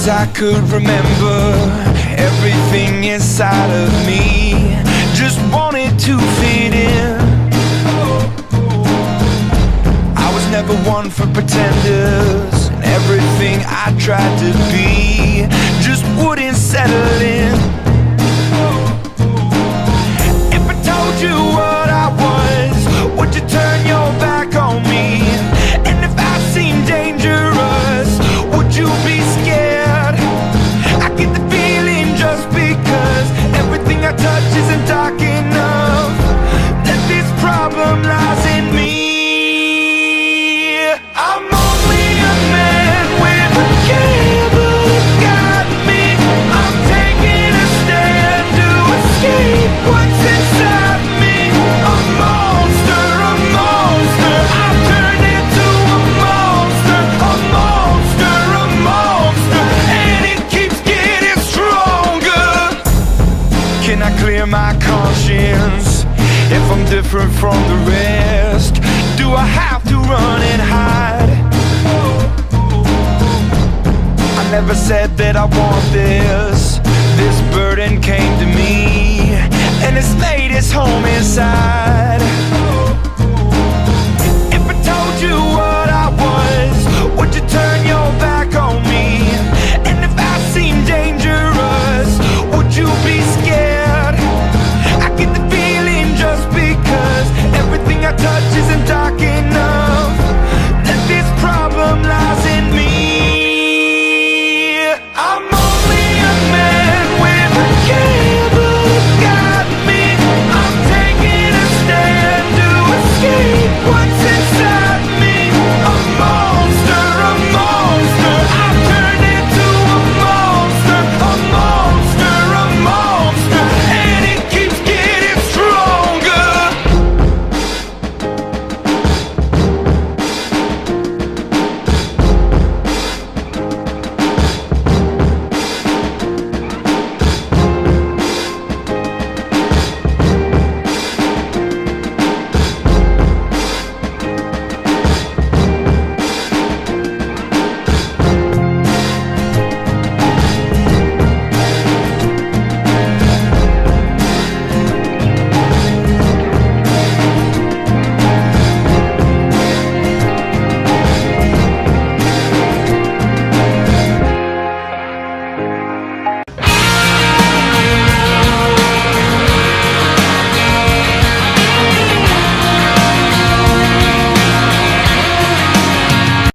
I could remember, everything inside of me just wanted to fit in. I was never one for pretenders, and everything I tried to be just wouldn't settle in. If I told you what I was, would you turn your back on me? And if I seemed dangerous, would you be scared? I get the feeling just because everything I touch isn't dark enough, that this problem lies in me. I'm only a man with a cable that got me. I'm taking a stand to escape what's inside me. A monster, a monster, I've turned into a monster. A monster, a monster, and it keeps getting stronger. Can I clear my conscience if I'm different from the rest? Do I have to run and hide? I never said that I want this. This burden came to me, and it's made its home inside.